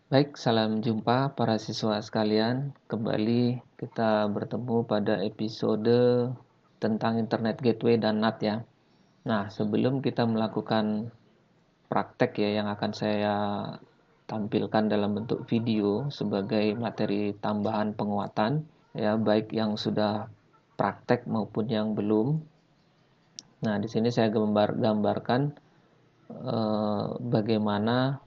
Baik, salam jumpa para siswa sekalian. Kembali kita bertemu pada episode tentang Internet Gateway dan NAT ya. Nah, sebelum kita melakukan praktek ya yang akan saya tampilkan dalam bentuk video sebagai materi tambahan penguatan ya, baik yang sudah praktek maupun yang belum. Nah, di sini saya gambarkan bagaimana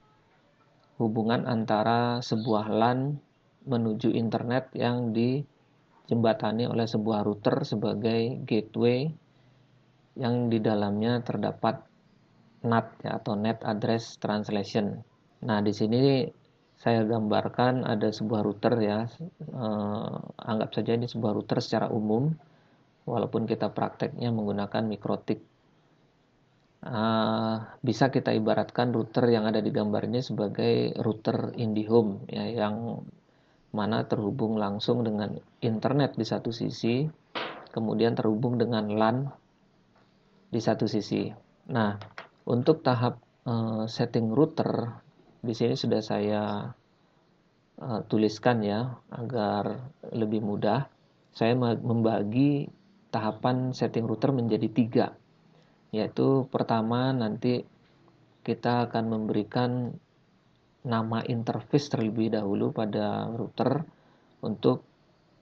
hubungan antara sebuah LAN menuju internet yang dijembatani oleh sebuah router sebagai gateway yang di dalamnya terdapat NAT ya, atau Net Address Translation. Nah, di sini saya gambarkan ada sebuah router ya. Anggap saja ini sebuah router secara umum, walaupun kita prakteknya menggunakan mikrotik. Bisa kita ibaratkan router yang ada di gambar ini sebagai router IndiHome ya, yang mana terhubung langsung dengan internet di satu sisi, kemudian terhubung dengan LAN di satu sisi. Nah, untuk tahap setting router di sini sudah saya tuliskan ya agar lebih mudah. Saya membagi tahapan setting router menjadi 3, yaitu pertama nanti kita akan memberikan nama interface terlebih dahulu pada router untuk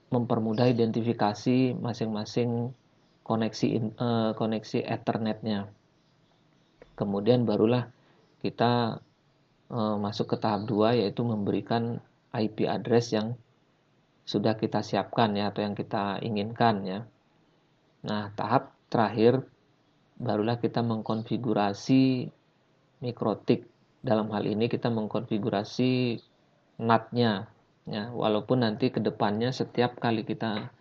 mempermudah identifikasi masing-masing koneksi Ethernet-nya. Kemudian barulah kita masuk ke tahap 2, yaitu memberikan IP address yang sudah kita siapkan ya, atau yang kita inginkan ya. Nah, tahap terakhir barulah kita mengkonfigurasi mikrotik. Dalam hal ini kita mengkonfigurasi NAT-nya ya, walaupun nanti ke depannya setiap kali kita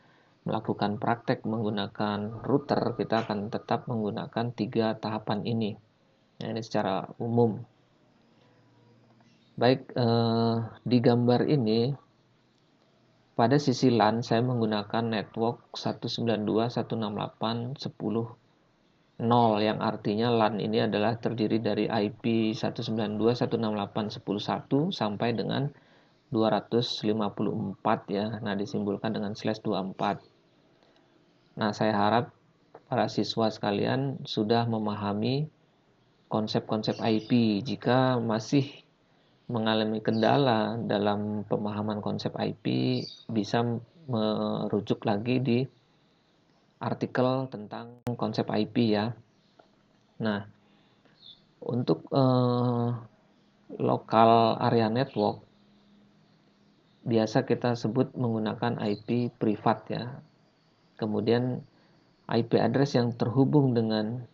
melakukan praktek menggunakan router, kita akan tetap menggunakan 3 tahapan ini. Nah, ini secara umum. Baik, di gambar ini pada sisi LAN saya menggunakan network 192.168.10.0, yang artinya LAN ini adalah terdiri dari IP 192.168.10.1 sampai dengan 254 ya. Nah, disimbolkan dengan /24. Nah, saya harap para siswa sekalian sudah memahami konsep-konsep IP. Jika masih mengalami kendala dalam pemahaman konsep IP, bisa merujuk lagi di artikel tentang konsep IP ya. Nah, untuk local area network biasa kita sebut menggunakan IP privat ya. Kemudian IP address yang terhubung dengan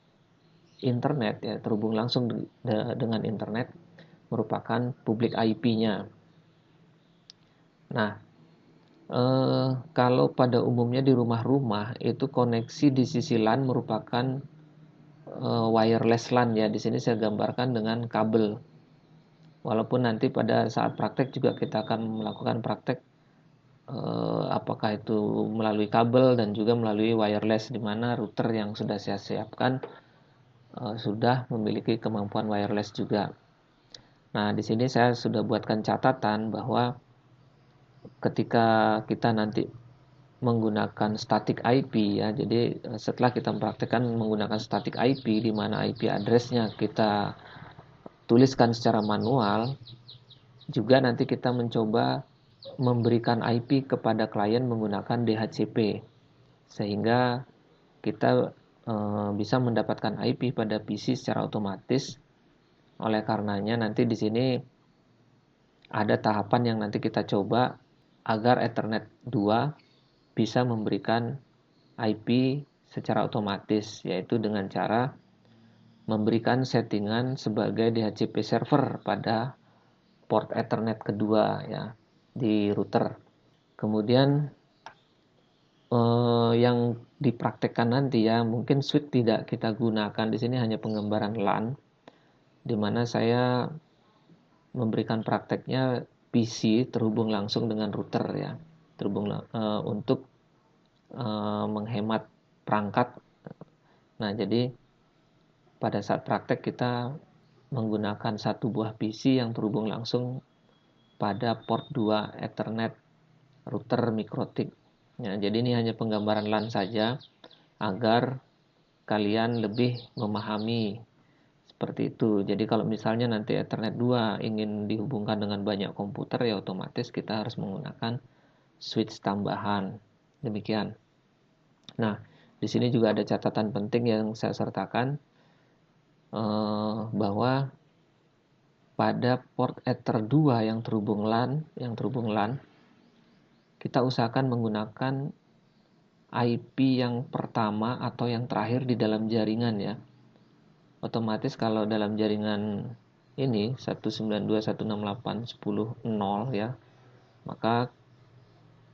internet ya, terhubung langsung dengan internet merupakan public IP-nya. Nah, kalau pada umumnya di rumah-rumah itu koneksi di sisi LAN merupakan wireless LAN ya. Di sini saya gambarkan dengan kabel. Walaupun nanti pada saat praktek juga kita akan melakukan praktek apakah itu melalui kabel dan juga melalui wireless, di mana router yang sudah saya siapkan sudah memiliki kemampuan wireless juga. Nah, di sini saya sudah buatkan catatan bahwa ketika kita nanti menggunakan static IP ya, jadi setelah kita mempraktekkan menggunakan static IP di mana IP address-nya kita tuliskan secara manual, juga nanti kita mencoba memberikan IP kepada klien menggunakan DHCP, sehingga kita bisa mendapatkan IP pada PC secara otomatis. Oleh karenanya nanti di sini ada tahapan yang nanti kita coba agar Ethernet 2 bisa memberikan IP secara otomatis, yaitu dengan cara memberikan settingan sebagai DHCP server pada port Ethernet kedua ya di router. Kemudian yang dipraktekkan nanti ya, mungkin switch tidak kita gunakan di sini, hanya penggambaran LAN, di mana saya memberikan prakteknya PC terhubung langsung dengan router ya, terhubung untuk menghemat perangkat. Nah, jadi pada saat praktek kita menggunakan satu buah PC yang terhubung langsung pada port 2 Ethernet router mikrotik. Ya, jadi ini hanya penggambaran LAN saja agar kalian lebih memahami seperti itu. Jadi kalau misalnya nanti Ethernet 2 ingin dihubungkan dengan banyak komputer, ya otomatis kita harus menggunakan switch tambahan. Demikian. Nah, di sini juga ada catatan penting yang saya sertakan, bahwa pada port Ether 2 yang terhubung LAN, kita usahakan menggunakan IP yang pertama atau yang terakhir di dalam jaringan ya. Otomatis kalau dalam jaringan ini 192.168.10.0 ya, maka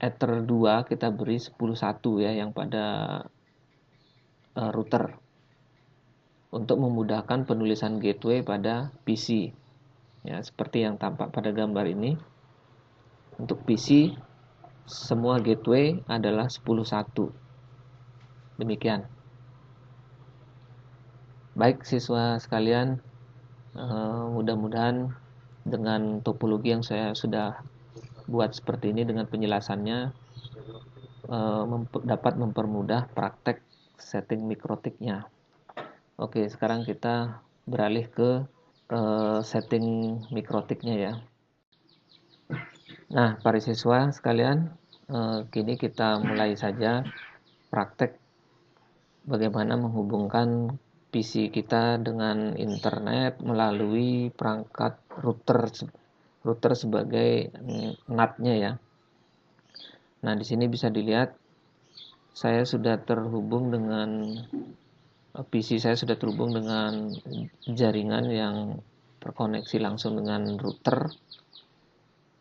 Ether 2 kita beri 10.1 ya yang pada router untuk memudahkan penulisan gateway pada PC. Ya, seperti yang tampak pada gambar ini. Untuk PC semua gateway adalah 10.1. Demikian. Baik siswa sekalian, mudah-mudahan dengan topologi yang saya sudah buat seperti ini dengan penjelasannya dapat mempermudah praktek setting mikrotiknya. Oke, sekarang kita beralih ke setting mikrotiknya ya. Nah, para siswa sekalian, kini kita mulai saja praktek bagaimana menghubungkan PC kita dengan internet melalui perangkat router sebagai NAT-nya ya. Nah, di sini bisa dilihat saya sudah terhubung dengan PC, saya sudah terhubung dengan jaringan yang terkoneksi langsung dengan router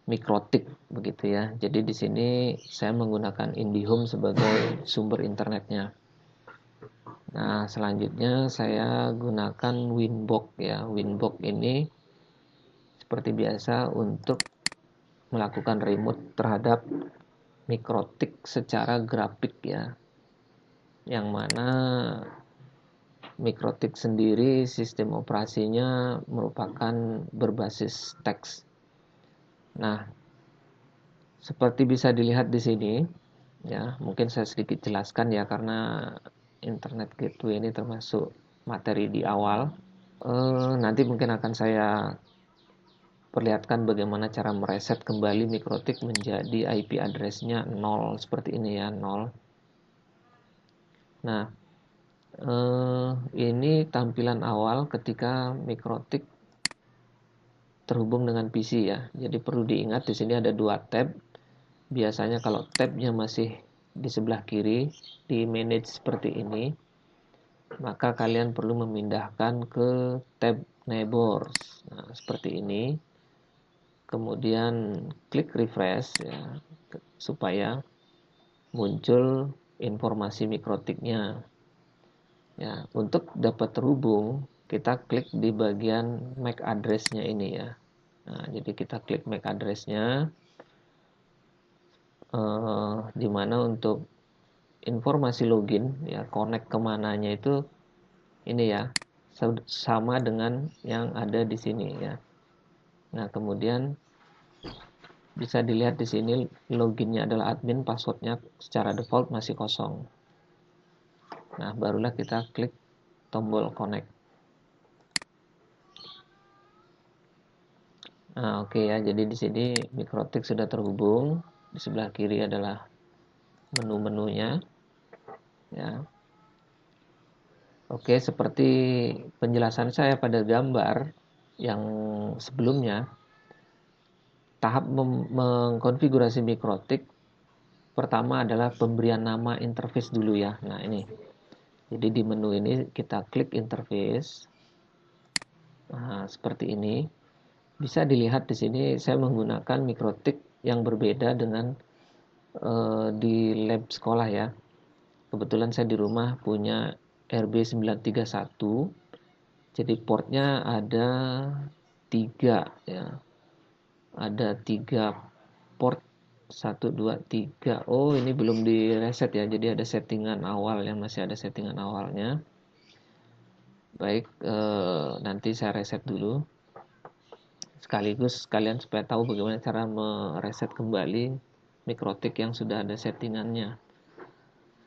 mikrotik begitu ya. Jadi di sini saya menggunakan IndiHome sebagai sumber internetnya. Nah, selanjutnya saya gunakan Winbox ya. Winbox ini seperti biasa untuk melakukan remote terhadap mikrotik secara grafik ya. Yang mana mikrotik sendiri sistem operasinya merupakan berbasis teks. Nah, seperti bisa dilihat di sini ya, mungkin saya sedikit jelaskan ya karena internet gateway ini termasuk materi di awal. Nanti mungkin akan saya perlihatkan bagaimana cara mereset kembali mikrotik menjadi IP address-nya 0 seperti ini ya, 0. Nah, ini tampilan awal ketika mikrotik terhubung dengan PC ya. Jadi perlu diingat di sini ada 2 tab. Biasanya kalau tabnya masih di sebelah kiri, di manage seperti ini, maka kalian perlu memindahkan ke tab neighbors. Nah, seperti ini. Kemudian klik refresh ya, supaya muncul informasi mikrotiknya. Ya, untuk dapat terhubung, kita klik di bagian MAC address-nya ini ya. Nah, jadi kita klik MAC address-nya, di mana untuk informasi login ya, connect kemananya itu ini ya, sama dengan yang ada di sini ya. Nah, kemudian bisa dilihat di sini loginnya adalah admin, passwordnya secara default masih kosong. Nah, barulah kita klik tombol connect. Nah, oke ya. Jadi di sini mikrotik sudah terhubung. Di sebelah kiri adalah menu-menunya. Ya. Oke, seperti penjelasan saya pada gambar yang sebelumnya, tahap mengkonfigurasi mikrotik pertama adalah pemberian nama interface dulu ya. Nah, ini. Jadi di menu ini kita klik interface. Nah, seperti ini. Bisa dilihat di sini saya menggunakan mikrotik yang berbeda dengan di lab sekolah ya. Kebetulan saya di rumah punya RB931. Jadi portnya ada 3 ya. Ada 3 port, 1 2 3. Oh, ini belum di reset ya. Jadi ada settingan awal yang masih ada settingan awalnya. Baik, nanti saya reset dulu. sekaligus kalian supaya tahu bagaimana cara mereset kembali mikrotik yang sudah ada settingannya.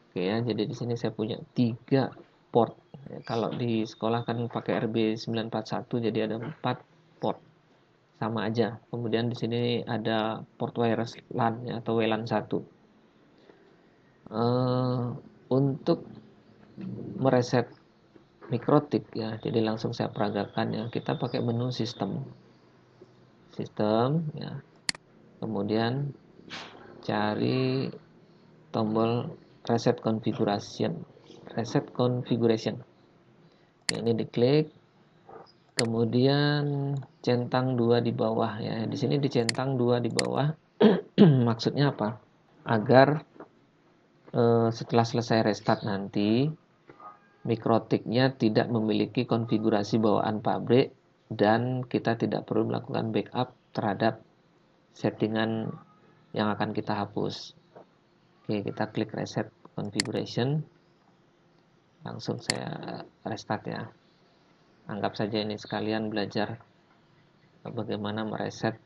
Oke ya, jadi di sini saya punya 3 port. Ya, kalau di sekolah kan pakai RB941, jadi ada 4 port. Sama aja. Kemudian di sini ada port wireless LAN ya, atau WLAN 1. Untuk mereset mikrotik ya, jadi langsung saya peragakan ya. Kita pakai menu sistem ya. Kemudian cari tombol reset configuration. Ya, ini diklik. Kemudian centang 2 di bawah ya. Di sini dicentang 2 di bawah. Maksudnya apa? Agar setelah selesai restart nanti mikrotiknya tidak memiliki konfigurasi bawaan pabrik dan kita tidak perlu melakukan backup terhadap settingan yang akan kita hapus. Oke, kita klik reset configuration. Langsung saya restart ya. Anggap saja ini sekalian belajar bagaimana mereset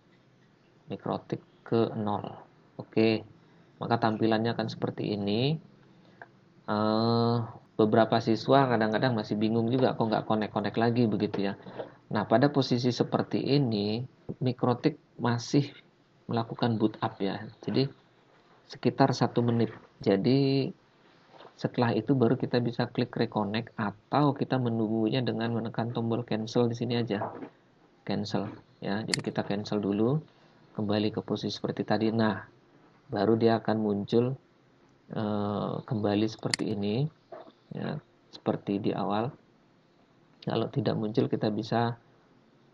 mikrotik ke 0. Oke, maka tampilannya akan seperti ini. Beberapa siswa kadang-kadang masih bingung juga kok nggak connect lagi begitu ya. Nah, pada posisi seperti ini mikrotik masih melakukan boot up ya. Jadi sekitar 1 menit. Jadi setelah itu baru kita bisa klik reconnect atau kita menunggunya dengan menekan tombol cancel di sini aja. Cancel ya. Jadi kita cancel dulu, kembali ke posisi seperti tadi. Nah, baru dia akan muncul kembali seperti ini ya, seperti di awal. Kalau tidak muncul kita bisa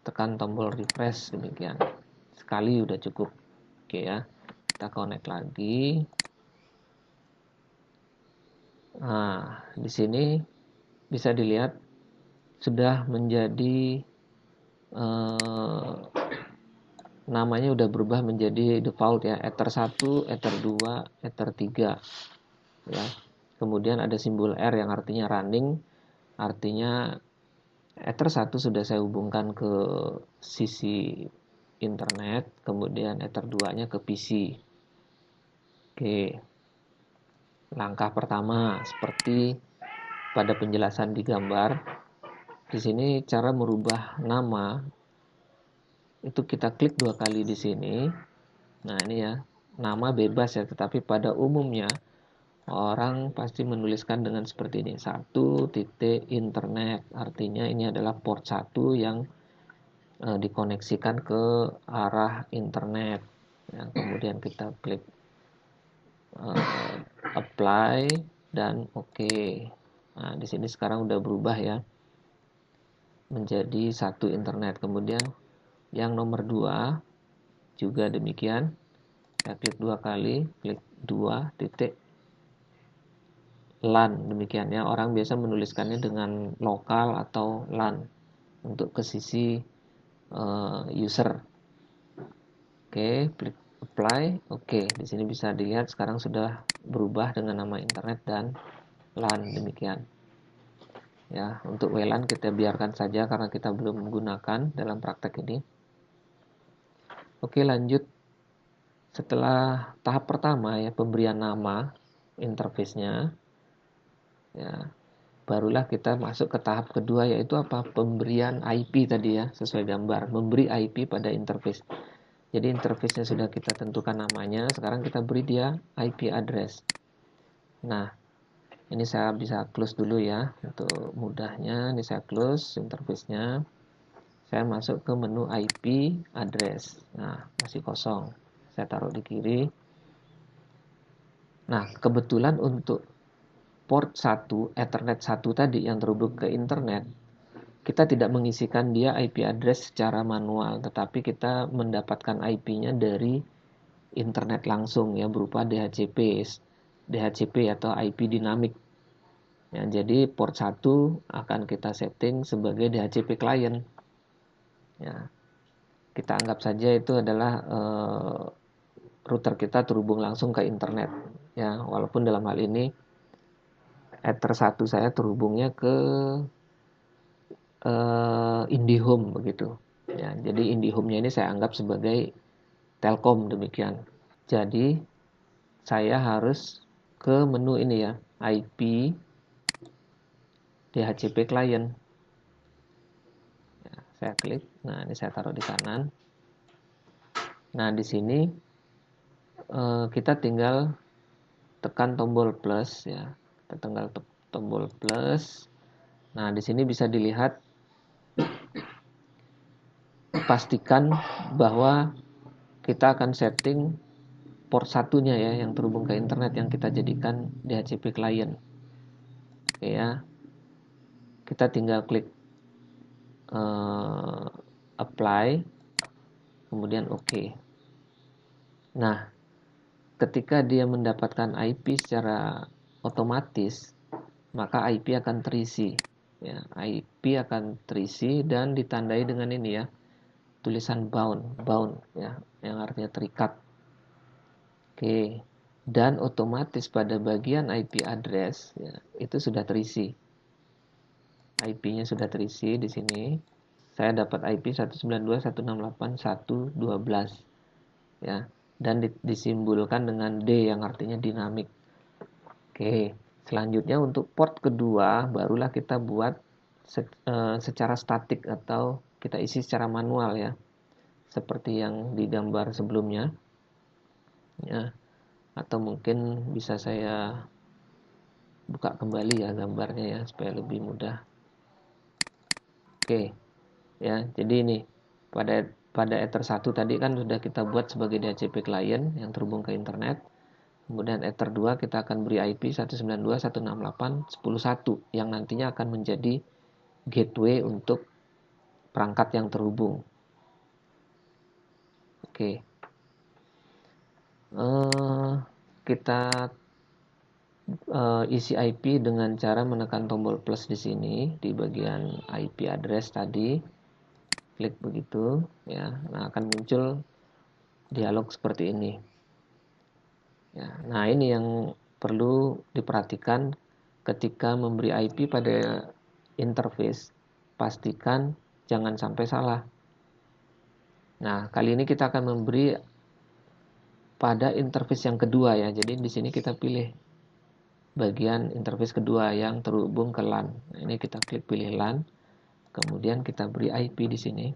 tekan tombol refresh demikian. Sekali udah cukup. Oke ya. Kita connect lagi. Nah, di sini bisa dilihat sudah menjadi namanya udah berubah menjadi default ya, Ether 1, Ether 2, Ether 3 ya. Kemudian ada simbol R yang artinya running, artinya Ether 1 sudah saya hubungkan ke sisi internet, kemudian Ether 2-nya ke PC. Oke. Langkah pertama seperti pada penjelasan di gambar. Di sini cara merubah nama itu kita klik 2 kali di sini. Nah, ini ya. Nama bebas ya, tetapi pada umumnya orang pasti menuliskan dengan seperti ini. 1 titik internet. Artinya ini adalah port 1 yang dikoneksikan ke arah internet. Ya, kemudian kita klik apply dan oke. Nah, di sini sekarang udah berubah ya menjadi 1 internet. Kemudian yang nomor 2 juga demikian. Saya klik 2 kali, klik 2 titik LAN demikian ya. Orang biasa menuliskannya dengan lokal atau LAN untuk ke sisi user. Oke, klik apply. Oke, di sini bisa dilihat sekarang sudah berubah dengan nama internet dan LAN demikian. Ya, untuk WLAN kita biarkan saja karena kita belum menggunakan dalam praktek ini. Oke, lanjut. Setelah tahap pertama ya, pemberian nama interface-nya ya, barulah kita masuk ke tahap kedua, yaitu apa? Pemberian IP tadi ya, sesuai gambar, memberi IP pada interface. Jadi interface-nya sudah kita tentukan namanya, sekarang kita beri dia IP address. Nah, ini saya bisa close dulu ya, untuk mudahnya. Ini saya close interface-nya. Saya masuk ke menu IP address. Nah, masih kosong. Saya taruh di kiri. Nah, kebetulan untuk port 1, Ethernet 1 tadi yang terhubung ke internet, kita tidak mengisikan dia IP address secara manual, tetapi kita mendapatkan IP-nya dari internet langsung ya, berupa DHCP atau IP dinamik. Ya, jadi port 1 akan kita setting sebagai DHCP client. Ya, kita anggap saja itu adalah router kita terhubung langsung ke internet ya, walaupun dalam hal ini Ether 1 saya terhubungnya ke IndiHome begitu Ya, jadi IndiHome-nya ini saya anggap sebagai Telkom demikian. Jadi saya harus ke menu ini ya, IP DHCP client. Ya, saya klik. Nah, ini saya taruh di kanan. Nah, di sini kita tinggal tekan tombol plus ya. Kita tinggal tombol plus. Nah, di sini bisa dilihat, pastikan bahwa kita akan setting port satunya ya, yang terhubung ke internet yang kita jadikan DHCP client. Oke ya. Kita tinggal klik apply, kemudian oke. Nah, ketika dia mendapatkan IP secara otomatis, maka IP akan terisi. Ya, IP akan terisi dan ditandai dengan ini ya, tulisan bound ya, yang artinya terikat. Oke, dan otomatis pada bagian IP address ya, itu sudah terisi. IP-nya sudah terisi di sini. Saya dapat IP 192.168.1.12 ya, dan disimbolkan dengan D yang artinya dinamik. Oke, selanjutnya untuk port kedua barulah kita buat secara statik atau kita isi secara manual ya, seperti yang digambar sebelumnya ya, atau mungkin bisa saya buka kembali ya gambarnya ya supaya lebih mudah. Oke ya, jadi ini pada Ether 1 tadi kan sudah kita buat sebagai DHCP client yang terhubung ke internet. Kemudian Ether 2 kita akan beri IP 192.168.10.1 yang nantinya akan menjadi gateway untuk perangkat yang terhubung. Oke. Kita isi IP dengan cara menekan tombol plus di sini di bagian IP address tadi. Klik begitu ya. Nah, akan muncul dialog seperti ini. Ya, nah ini yang perlu diperhatikan ketika memberi IP pada interface. Pastikan jangan sampai salah. Nah, kali ini kita akan memberi pada interface yang kedua ya. Jadi di sini kita pilih bagian interface kedua yang terhubung ke LAN. Nah, ini kita klik pilih LAN. Kemudian kita beri IP di sini.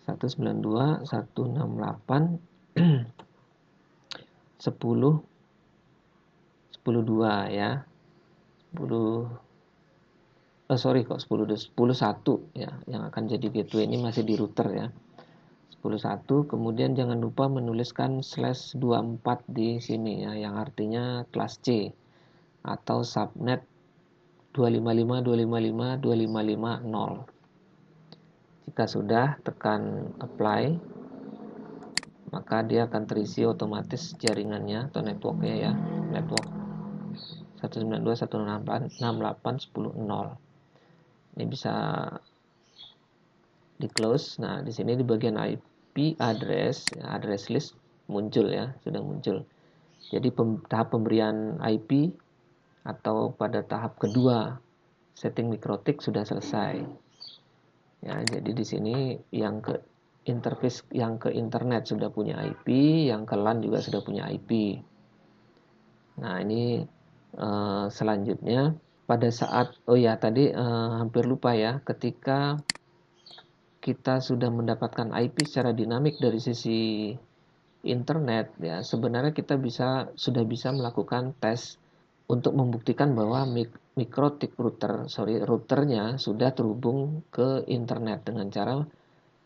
192.168.10.10.2 ya. 10.1 ya, yang akan jadi gateway ini masih di router ya. 10.1, kemudian jangan lupa menuliskan /24 di sini ya, yang artinya kelas C atau subnet 255.255.255.0. Jika sudah, tekan apply, maka dia akan terisi otomatis jaringannya atau networknya ya, network 192.168.10.0. Ini bisa di close. Nah, di sini di bagian IP address, address list muncul ya, sudah muncul. Jadi tahap pemberian IP atau pada tahap kedua setting mikrotik sudah selesai. Ya, jadi di sini yang ke interface yang ke internet sudah punya IP, yang ke LAN juga sudah punya IP. Nah, ini selanjutnya pada saat tadi hampir lupa ya, ketika kita sudah mendapatkan IP secara dinamik dari sisi internet ya, sebenarnya kita sudah bisa melakukan tes untuk membuktikan bahwa routernya sudah terhubung ke internet dengan cara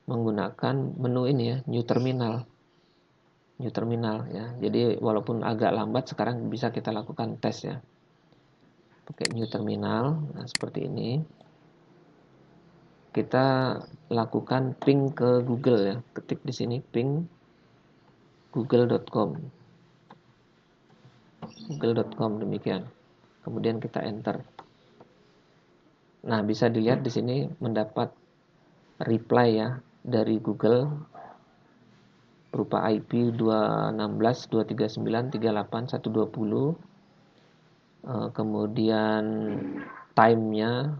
menggunakan menu ini ya, new terminal ya. Jadi walaupun agak lambat sekarang bisa kita lakukan tes ya, pakai new terminal. Nah, seperti ini kita lakukan ping ke Google ya, ketik di sini ping google.com demikian. Kemudian kita enter. Nah, bisa dilihat di sini mendapat reply ya dari Google berupa IP 216.239.38.120. Kemudian time-nya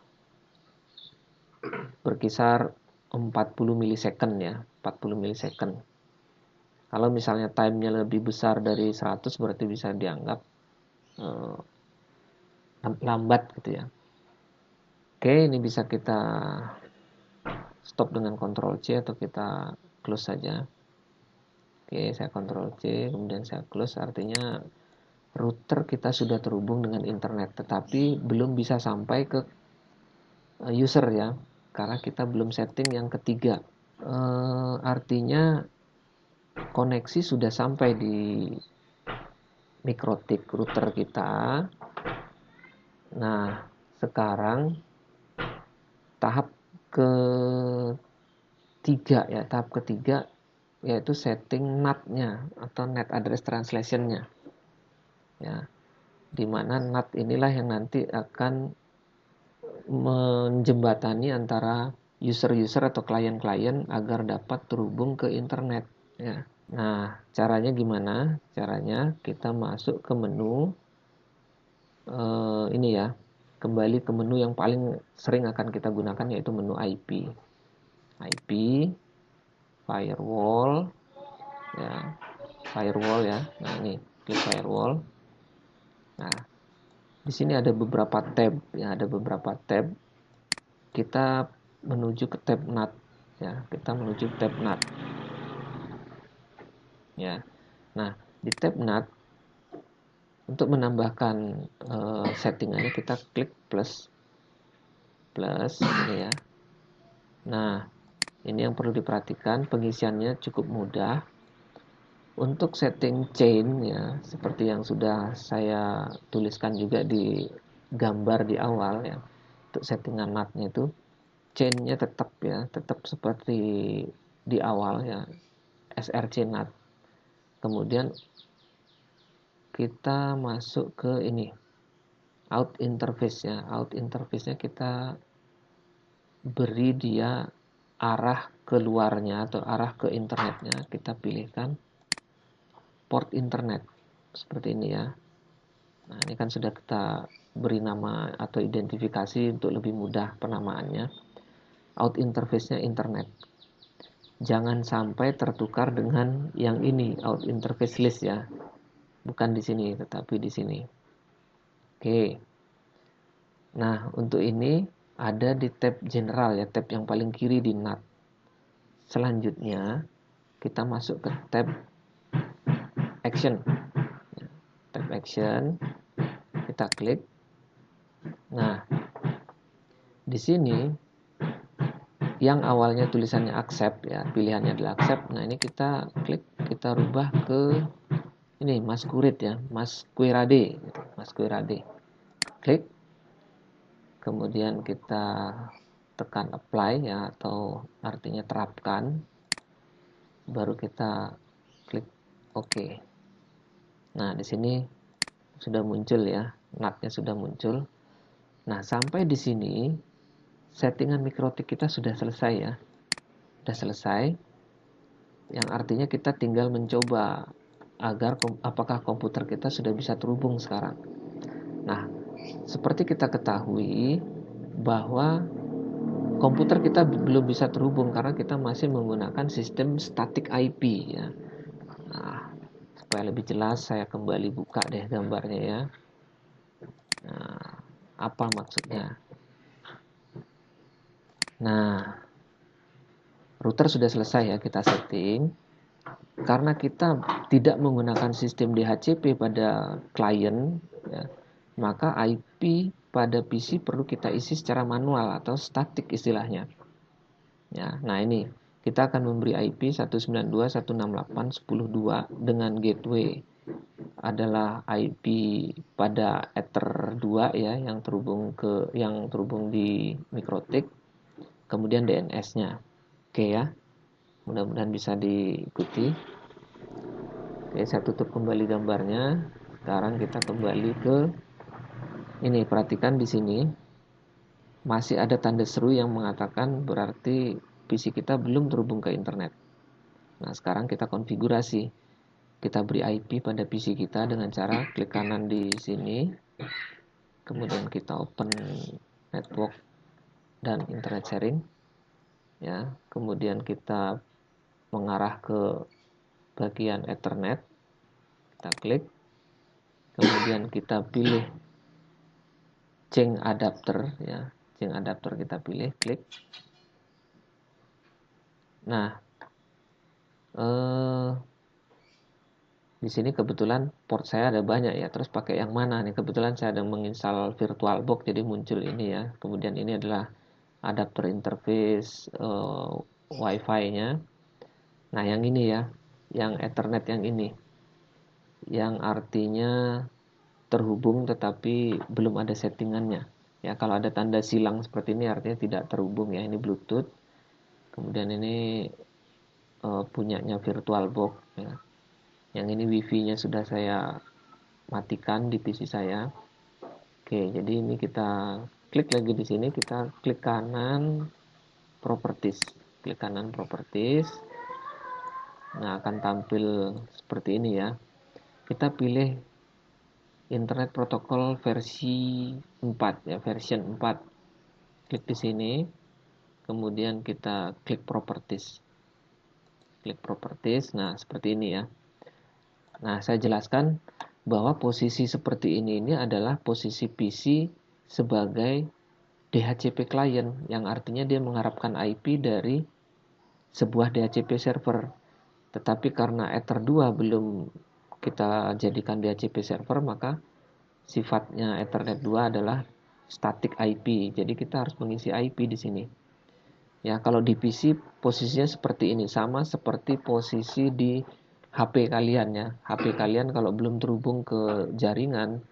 berkisar 40 milisecond ya, 40 milisecond. Kalau misalnya time-nya lebih besar dari 100 berarti bisa dianggap lambat gitu ya. Oke, ini bisa kita stop dengan Ctrl C atau kita close saja. Oke, saya Ctrl C, kemudian saya close, artinya router kita sudah terhubung dengan internet, tetapi belum bisa sampai ke user ya, karena kita belum setting yang ketiga. Artinya koneksi sudah sampai di MikroTik router kita. Nah, sekarang tahap ketiga ya, tahap ketiga yaitu setting NAT-nya atau Net Address Translation-nya. Ya, dimana NAT inilah yang nanti akan menjembatani antara user-user atau klien-klien agar dapat terhubung ke internet ya. Nah, caranya gimana? Caranya kita masuk ke menu ini ya. Kembali ke menu yang paling sering akan kita gunakan yaitu menu IP. IP, firewall ya. Firewall ya. Nah, ini klik firewall. Nah, di sini ada beberapa tab ya, ada beberapa tab. Kita menuju ke tab NAT ya. Kita menuju tab NAT. Ya. Nah, di tab NAT untuk menambahkan settingannya kita klik plus ini ya. Nah, ini yang perlu diperhatikan, pengisiannya cukup mudah. Untuk setting chain ya, seperti yang sudah saya tuliskan juga di gambar di awal ya. Untuk settingan NAT-nya itu chain-nya tetap ya, tetap seperti di awal ya, src NAT. Kemudian kita masuk ke ini out interface ya. Out interface-nya kita beri dia arah keluarnya atau arah ke internetnya, kita pilihkan port internet seperti ini ya. Nah, ini kan sudah kita beri nama atau identifikasi untuk lebih mudah penamaannya. Out interface-nya internet. Jangan sampai tertukar dengan yang ini, out interface list ya. Bukan di sini, tetapi di sini. Oke. Nah, untuk ini ada di tab general ya, tab yang paling kiri di NAT. Selanjutnya, kita masuk ke tab action. Tab action, kita klik. Nah, di sini yang awalnya tulisannya accept ya, pilihannya adalah accept. Nah, ini kita klik, kita rubah ke ini masquerade ya, masquerade gitu, masquerade. Klik. Kemudian kita tekan apply ya, atau artinya terapkan. Baru kita klik OK. Nah, di sini sudah muncul ya, NAT-nya sudah muncul. Nah, sampai di sini settingan MikroTik kita sudah selesai ya. Sudah selesai. Yang artinya kita tinggal mencoba agar apakah komputer kita sudah bisa terhubung sekarang. Nah, seperti kita ketahui bahwa komputer kita belum bisa terhubung karena kita masih menggunakan sistem static IP ya. Nah, supaya lebih jelas saya kembali buka deh gambarnya ya. Nah, apa maksudnya? Nah, router sudah selesai ya kita setting. Karena kita tidak menggunakan sistem DHCP pada klien ya, maka IP pada PC perlu kita isi secara manual atau statik istilahnya. Ya, nah ini kita akan memberi IP 192.168.10.2 dengan gateway adalah IP pada Ether 2 ya, yang terhubung di MikroTik, kemudian DNS-nya. Oke ya. Mudah-mudahan bisa diikuti. Oke, saya tutup kembali gambarnya. Sekarang kita kembali ke ini, perhatikan di sini masih ada tanda seru yang mengatakan berarti PC kita belum terhubung ke internet. Nah, sekarang kita konfigurasi. Kita beri IP pada PC kita dengan cara klik kanan di sini. Kemudian kita open network dan internet sharing. ya. Kemudian kita mengarah ke bagian Ethernet, kita klik, kemudian kita pilih change adapter, ya. Change adapter kita pilih, klik. Nah, di sini kebetulan port saya ada banyak ya. Terus pakai yang mana nih? Kebetulan saya ada menginstal VirtualBox, jadi muncul ini ya. Kemudian ini adalah adapter interface Wi-Fi-nya. Nah, yang ini ya, yang Ethernet yang ini, yang artinya terhubung tetapi belum ada settingannya. Ya, kalau ada tanda silang seperti ini artinya tidak terhubung ya. Ini Bluetooth. Kemudian ini punyanya VirtualBox ya. Yang ini WiFi-nya sudah saya matikan di PC saya. Oke, jadi ini kita klik lagi di sini, kita klik kanan properties. Klik kanan properties. Nah, akan tampil seperti ini ya. Kita pilih Internet Protocol versi 4 ya, version 4. Klik di sini, kemudian kita klik properties. Klik properties. Nah, seperti ini ya. Nah, saya jelaskan bahwa posisi seperti ini adalah posisi PC sebagai DHCP client, yang artinya dia mengharapkan IP dari sebuah DHCP server. Tetapi karena Ether 2 belum kita jadikan DHCP server, maka sifatnya Ethernet 2 adalah static IP. Jadi kita harus mengisi IP di sini. Ya, kalau di PC posisinya seperti ini, sama seperti posisi di HP kalian ya. HP kalian kalau belum terhubung ke jaringan,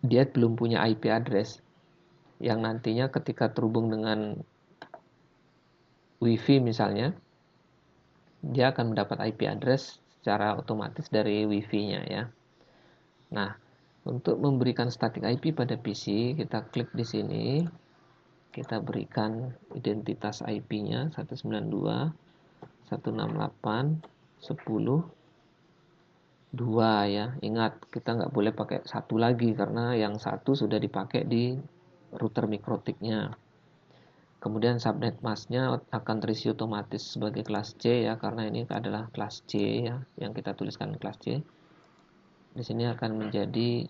dia belum punya IP address. Yang nantinya ketika terhubung dengan WiFi misalnya, dia akan mendapat IP address secara otomatis dari WiFi-nya ya. Nah, untuk memberikan static IP pada PC, kita klik di sini, kita berikan identitas IP-nya 192.168.10.2 ya. Ingat, kita nggak boleh pakai satu lagi karena yang satu sudah dipakai di router mikrotiknya. Kemudian subnet masknya akan terisi otomatis sebagai kelas C ya, karena ini adalah kelas C ya, yang kita tuliskan kelas C. Di sini akan menjadi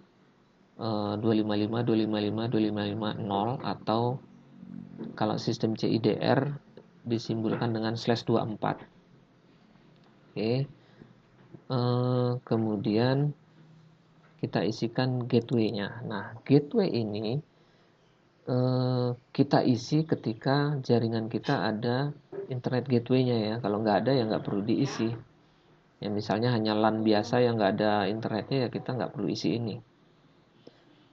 255.255.255.0 atau kalau sistem CIDR disimbolkan dengan /24. Oke. Kemudian kita isikan gateway-nya. Nah, gateway ini kita isi ketika jaringan kita ada internet gateway-nya ya. Kalau nggak ada ya nggak perlu diisi. Ya misalnya hanya LAN biasa yang nggak ada internetnya ya kita nggak perlu isi ini.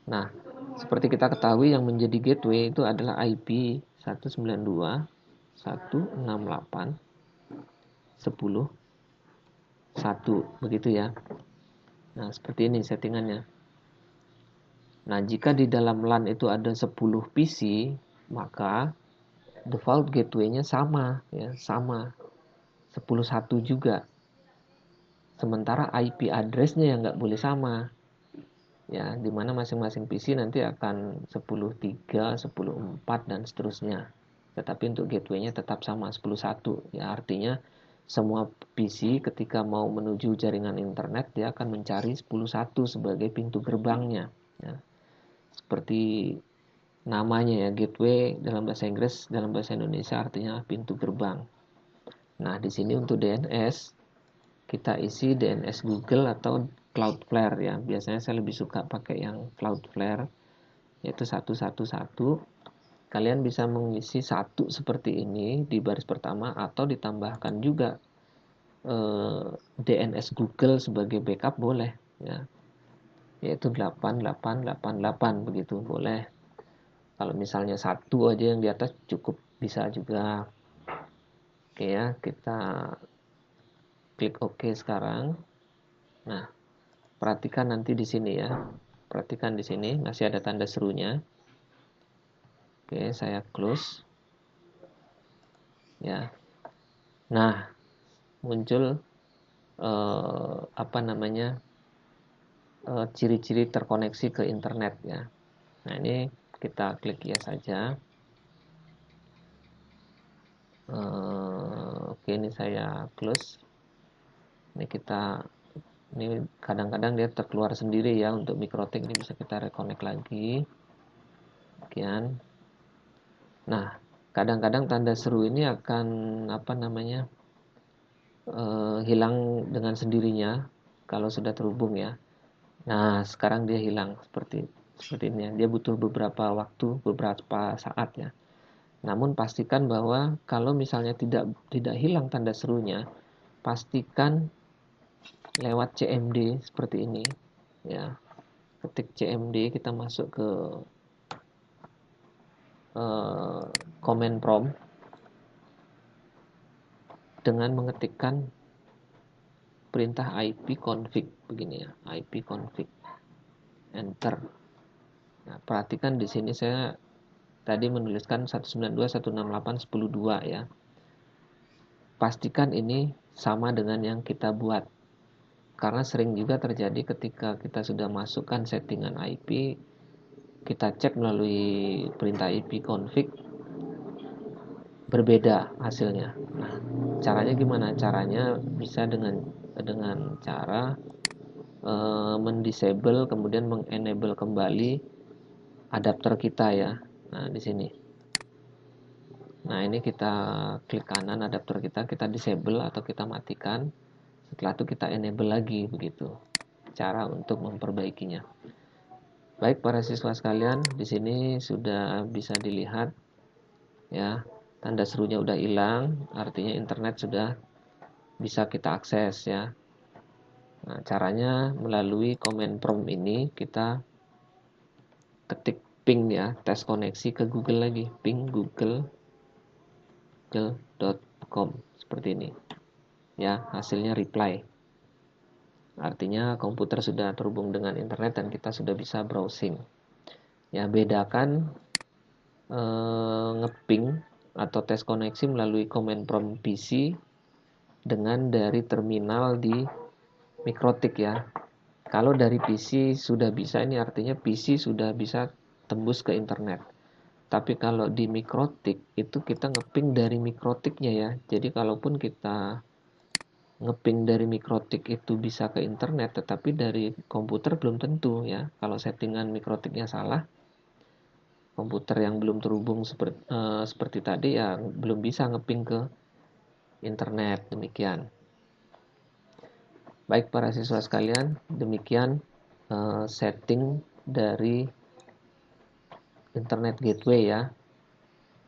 Nah, seperti kita ketahui yang menjadi gateway itu adalah IP 192.168.10.1 begitu ya. Nah, seperti ini settingannya. Nah, jika di dalam LAN itu ada 10 PC, maka default gateway-nya sama ya, sama 10.1 juga. Sementara IP address-nya yang nggak boleh sama. Ya, di mana masing-masing PC nanti akan 10.3, 10.4 dan seterusnya. Tetapi untuk gateway-nya tetap sama 10.1. Ya, artinya semua PC ketika mau menuju jaringan internet dia akan mencari 10.1 sebagai pintu gerbangnya. Ya. Seperti namanya ya, gateway dalam bahasa Inggris, dalam bahasa Indonesia artinya pintu gerbang. Nah, di sini untuk DNS kita isi DNS Google atau Cloudflare ya. Biasanya saya lebih suka pakai yang Cloudflare, yaitu 111. Kalian bisa mengisi satu seperti ini di baris pertama atau ditambahkan juga DNS Google sebagai backup boleh ya. Yaitu 8888 begitu boleh. Kalau misalnya satu aja yang di atas cukup bisa juga. Oke ya, kita klik OK sekarang. Nah, perhatikan nanti di sini ya. Perhatikan di sini masih ada tanda serunya. Oke, saya close. Ya. Nah, muncul apa namanya? Ciri-ciri terkoneksi ke internet ya. Nah, ini kita klik ya saja. Oke, ini saya close. Ini kadang-kadang dia terkeluar sendiri ya untuk mikrotik, ini bisa kita reconnect lagi. Sekian. Nah, kadang-kadang tanda seru ini akan hilang dengan sendirinya kalau sudah terhubung ya. Nah, sekarang dia hilang seperti ini ya. Dia butuh beberapa waktu, beberapa saat ya. Namun pastikan bahwa kalau misalnya tidak hilang tanda serunya, pastikan lewat CMD seperti ini ya. Ketik CMD, kita masuk ke command prompt dengan mengetikkan perintah ipconfig begini ya, ipconfig, enter. Nah, perhatikan di sini saya tadi menuliskan 192.168.10.2 ya. Pastikan ini sama dengan yang kita buat. Karena sering juga terjadi ketika kita sudah masukkan settingan IP, kita cek melalui perintah ipconfig, berbeda hasilnya. Nah, caranya gimana? Caranya bisa dengan cara mendisable kemudian mengenable kembali adapter kita ya. Nah, di sini. Nah, ini kita klik kanan adapter kita disable atau kita matikan. Setelah itu kita enable lagi begitu. Cara untuk memperbaikinya. Baik para siswa sekalian, di sini sudah bisa dilihat ya, tanda serunya udah hilang, artinya internet sudah bisa kita akses ya. Nah, caranya melalui command prompt ini kita ketik ping ya, tes koneksi ke Google lagi, ping google.com seperti ini. Ya, hasilnya reply. Artinya komputer sudah terhubung dengan internet dan kita sudah bisa browsing. Ya, bedakan ngeping atau tes koneksi melalui command prompt PC dengan dari terminal di mikrotik ya. Kalau dari PC sudah bisa, ini artinya PC sudah bisa tembus ke internet. Tapi kalau di mikrotik itu kita ngeping dari mikrotiknya ya. Jadi kalaupun kita ngeping dari mikrotik itu bisa ke internet, tetapi dari komputer belum tentu ya. Kalau settingan mikrotiknya salah, komputer yang belum terhubung seperti tadi ya belum bisa ngeping ke internet. Demikian. Baik para siswa sekalian, demikian setting dari internet gateway ya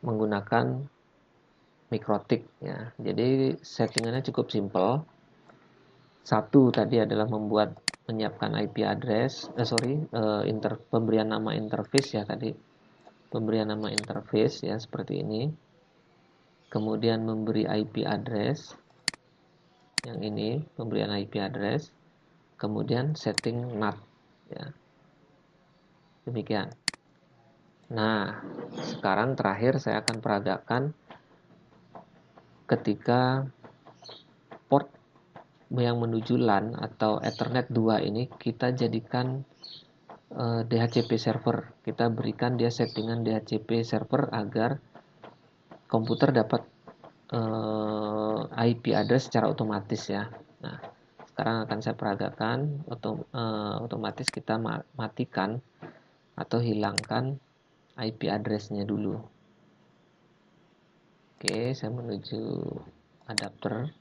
menggunakan mikrotik ya. Jadi settingannya cukup simple. Satu tadi adalah menyiapkan IP address, pemberian nama interface ya tadi. Pemberian nama interface ya seperti ini. Kemudian memberi IP address. Yang ini pemberian IP address. Kemudian setting NAT ya. Demikian. Nah, sekarang terakhir saya akan peragakan ketika port yang menuju LAN atau Ethernet 2 ini kita jadikan DHCP server. Kita berikan dia settingan DHCP server agar komputer dapat IP address secara otomatis ya. Nah, sekarang akan saya peragakan otomatis kita matikan atau hilangkan IP address-nya dulu. Oke, saya menuju adapter.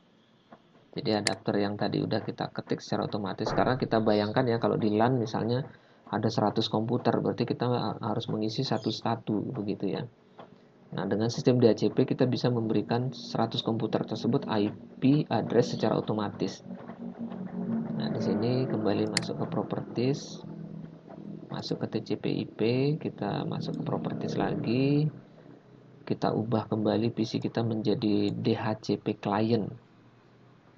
Jadi adapter yang tadi udah kita ketik secara otomatis. Karena kita bayangkan ya kalau di LAN misalnya ada 100 komputer, berarti kita harus mengisi satu-satu begitu ya. Nah, dengan sistem DHCP kita bisa memberikan 100 komputer tersebut IP address secara otomatis. Nah, di sini kembali masuk ke properties, masuk ke TCP/IP, kita masuk ke properties lagi. Kita ubah kembali PC kita menjadi DHCP client.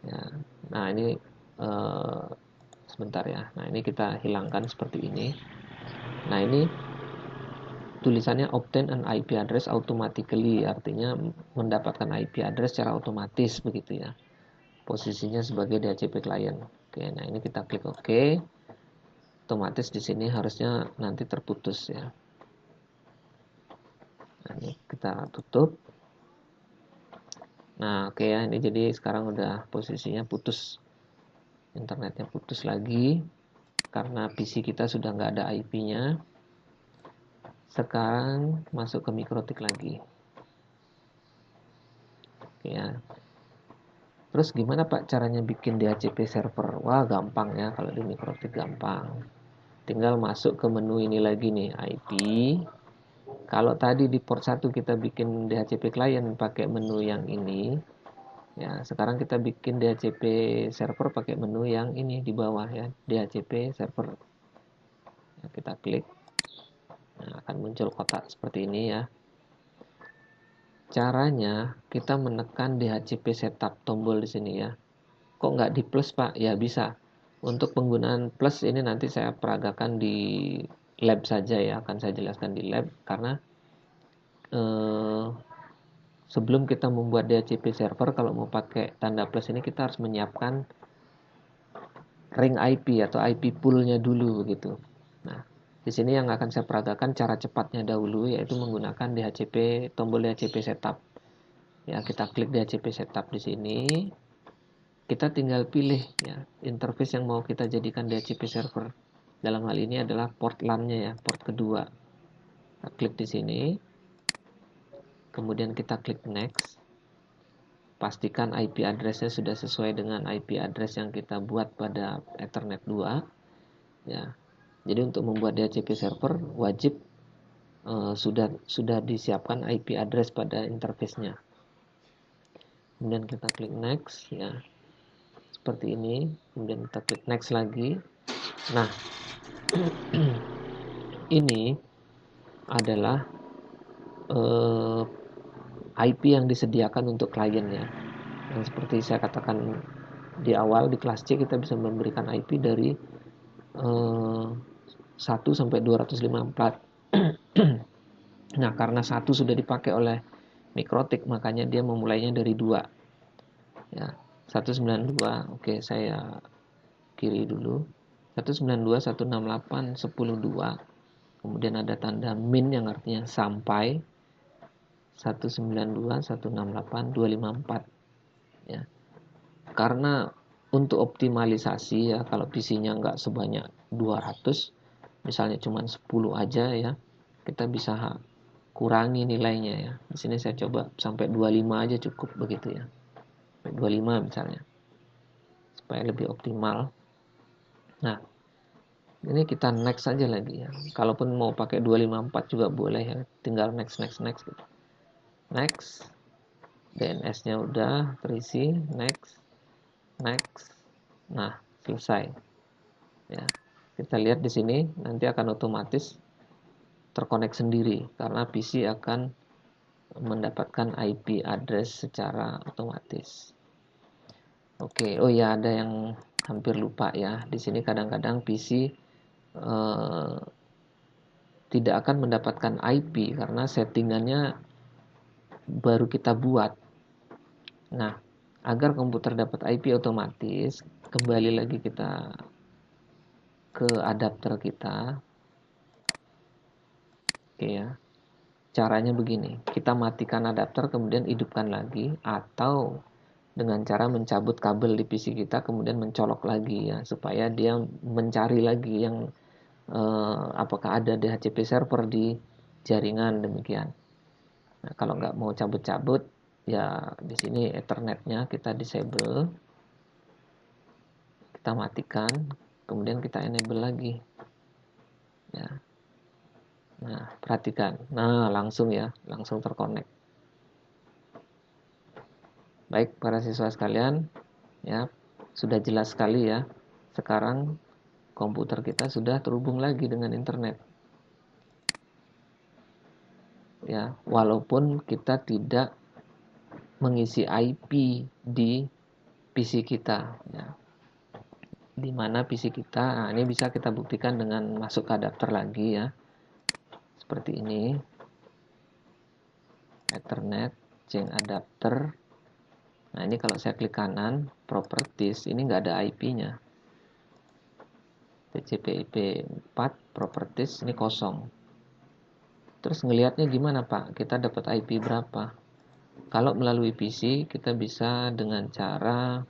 Ya. Nah, ini sebentar ya. Nah, ini kita hilangkan seperti ini. Nah, ini tulisannya obtain an IP address automatically, artinya mendapatkan IP address secara otomatis begitu ya. Posisinya sebagai DHCP client. Oke, nah ini kita klik OK. Otomatis di sini harusnya nanti terputus ya. Nah, ini kita tutup. Nah, oke ya, ini jadi sekarang udah posisinya putus. Internetnya putus lagi karena PC kita sudah nggak ada IP-nya. Sekarang masuk ke Mikrotik lagi. Oke ya. Terus gimana Pak caranya bikin DHCP server? Wah, gampang ya, kalau di Mikrotik gampang. Tinggal masuk ke menu ini lagi nih, IP. Kalau tadi di port 1 kita bikin DHCP client pakai menu yang ini, ya, sekarang kita bikin DHCP server pakai menu yang ini di bawah ya, DHCP server. Ya, kita klik, nah, akan muncul kotak seperti ini ya. Caranya kita menekan DHCP setup tombol di sini ya. Kok nggak di plus Pak? Ya bisa. Untuk penggunaan plus ini nanti saya peragakan di lab saja ya, akan saya jelaskan di lab karena eh, sebelum kita membuat DHCP server, kalau mau pakai tanda plus ini kita harus menyiapkan ring IP atau IP poolnya dulu begitu. Nah, di sini yang akan saya peragakan cara cepatnya dahulu yaitu menggunakan DHCP tombol DHCP setup. Ya, kita klik DHCP setup di sini. Kita tinggal pilih ya interface yang mau kita jadikan DHCP server. Dalam hal ini adalah port LAN-nya ya, port kedua. Kita klik di sini. Kemudian kita klik next. Pastikan IP address-nya sudah sesuai dengan IP address yang kita buat pada Ethernet 2 ya. Jadi untuk membuat DHCP server wajib sudah disiapkan IP address pada interface-nya. Kemudian kita klik next ya. Seperti ini. Kemudian kita klik next lagi. Nah, ini adalah IP yang disediakan untuk kliennya. Yang seperti saya katakan di awal di kelas C kita bisa memberikan IP dari 1 sampai 254. Nah, karena 1 sudah dipakai oleh Mikrotik, makanya dia memulainya dari 2. Ya, 192. Oke, saya kiri dulu. 192, 168, 102. Kemudian ada tanda min yang artinya sampai 192, 168, 254 ya. Karena untuk optimalisasi ya, kalau PC-nya nggak sebanyak 200, misalnya cuma 10 aja ya, kita bisa kurangi nilainya ya. Di sini saya coba sampai 25 aja cukup begitu ya. Sampai 25 misalnya. Supaya lebih optimal. Nah, ini kita next aja lagi ya. Kalaupun mau pakai 254 juga boleh ya. Tinggal next next gitu. Next. DNS-nya udah terisi, next. Nah, selesai. Ya. Kita lihat di sini nanti akan otomatis terkonek sendiri karena PC akan mendapatkan IP address secara otomatis. Oke, oh ya ada yang hampir lupa ya. Di sini kadang-kadang PC tidak akan mendapatkan IP karena settingannya baru kita buat. Nah, agar komputer dapat IP otomatis, kembali lagi kita ke adapter kita. Oke ya. Caranya begini, kita matikan adapter kemudian hidupkan lagi atau dengan cara mencabut kabel di PC kita kemudian mencolok lagi ya supaya dia mencari lagi yang apakah ada DHCP server di jaringan demikian. Nah, kalau nggak mau cabut-cabut ya di sini Ethernetnya kita disable, kita matikan, kemudian kita enable lagi. Ya. Nah, perhatikan. Nah, langsung ya, langsung terkonek. Baik, para siswa sekalian, ya, sudah jelas sekali ya. Sekarang komputer kita sudah terhubung lagi dengan internet. Ya, walaupun kita tidak mengisi IP di PC kita, ya. Di mana PC kita, nah ini bisa kita buktikan dengan masuk ke adapter lagi ya. Seperti ini. Ethernet, change adapter. Nah, ini kalau saya klik kanan, properties, ini nggak ada IP-nya. TCP/IP 4 properties ini kosong. Terus ngelihatnya gimana Pak? Kita dapat IP berapa? Kalau melalui PC kita bisa dengan cara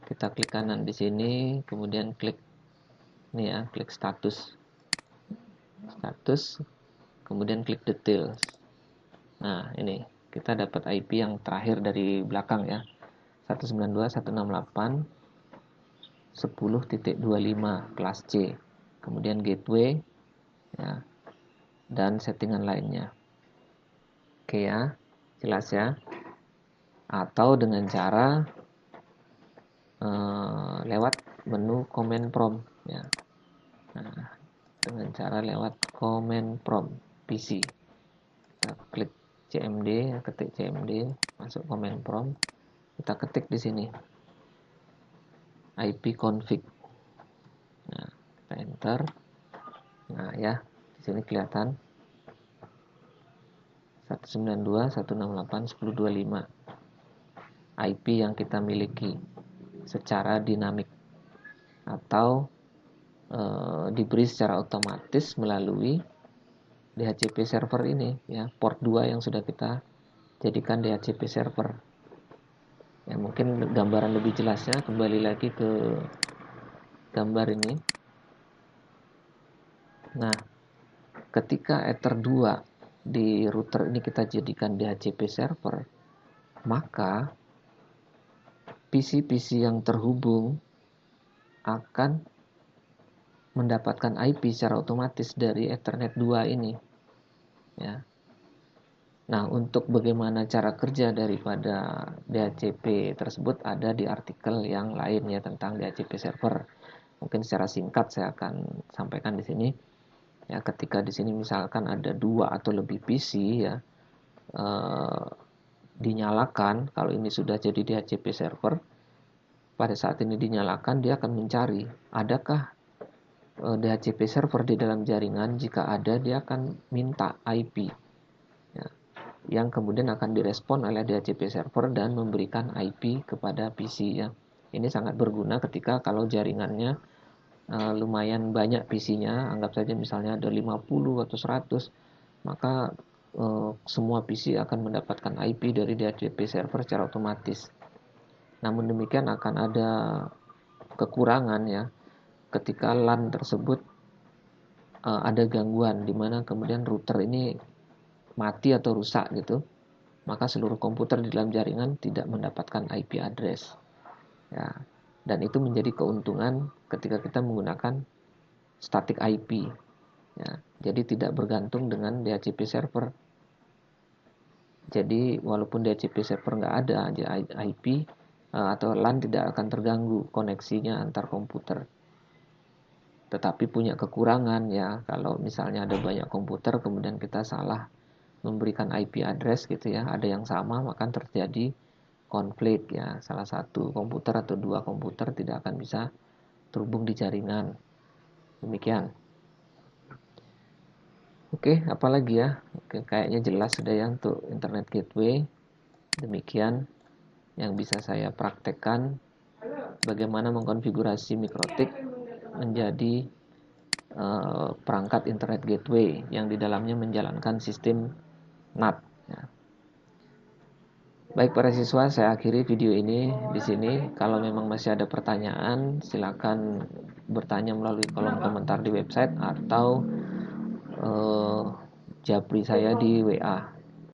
kita klik kanan di sini, kemudian klik ini ya, klik status, kemudian klik details. Nah, ini kita dapat IP yang terakhir dari belakang ya. 192.168.10.25 kelas C. Kemudian gateway ya, dan settingan lainnya. Oke ya, jelas ya. Atau dengan cara lewat menu command prompt ya. Nah, dengan cara lewat command prompt PC. Kita klik CMD, ketik CMD, masuk command prompt, kita ketik di sini ipconfig. Nah, kita enter. Nah, ya, di sini kelihatan 192.168.10.25 IP yang kita miliki secara dinamik atau diberi secara otomatis melalui DHCP server ini ya, port 2 yang sudah kita jadikan DHCP server. Ya, mungkin gambaran lebih jelasnya kembali lagi ke gambar ini. Nah, ketika Ether 2 di router ini kita jadikan DHCP server, maka PC-PC yang terhubung akan mendapatkan IP secara otomatis dari Ethernet 2 ini ya. Nah, untuk bagaimana cara kerja daripada DHCP tersebut ada di artikel yang lain ya tentang DHCP server. Mungkin secara singkat saya akan sampaikan di sini. Ya, ketika di sini misalkan ada 2 atau lebih PC ya, dinyalakan, kalau ini sudah jadi DHCP server, pada saat ini dinyalakan dia akan mencari adakah DHCP server di dalam jaringan. Jika ada, dia akan minta IP ya, yang kemudian akan direspon oleh DHCP server dan memberikan IP kepada PC ya. Ini sangat berguna ketika kalau jaringannya lumayan banyak PC-nya, anggap saja misalnya ada 50 atau 100, maka semua PC akan mendapatkan IP dari DHCP server secara otomatis. Namun demikian akan ada kekurangan ya, ketika LAN tersebut ada gangguan di mana kemudian router ini mati atau rusak gitu, maka seluruh komputer di dalam jaringan tidak mendapatkan IP address ya. Dan itu menjadi keuntungan ketika kita menggunakan static IP ya. Jadi tidak bergantung dengan DHCP server. Jadi walaupun DHCP server nggak ada, IP atau LAN tidak akan terganggu koneksinya antar komputer. Tetapi punya kekurangan ya, kalau misalnya ada banyak komputer kemudian kita salah memberikan IP address gitu ya, ada yang sama, maka terjadi konflik ya, salah satu komputer atau 2 komputer tidak akan bisa terhubung di jaringan. Demikian. Oke, apalagi ya? Oke, kayaknya jelas sudah ya untuk internet gateway. Demikian yang bisa saya praktekkan, bagaimana mengkonfigurasi MikroTik menjadi perangkat internet gateway yang di dalamnya menjalankan sistem NAT ya. Baik para siswa, saya akhiri video ini di sini. Kalau memang masih ada pertanyaan, silakan bertanya melalui kolom komentar di website atau japri saya di WA.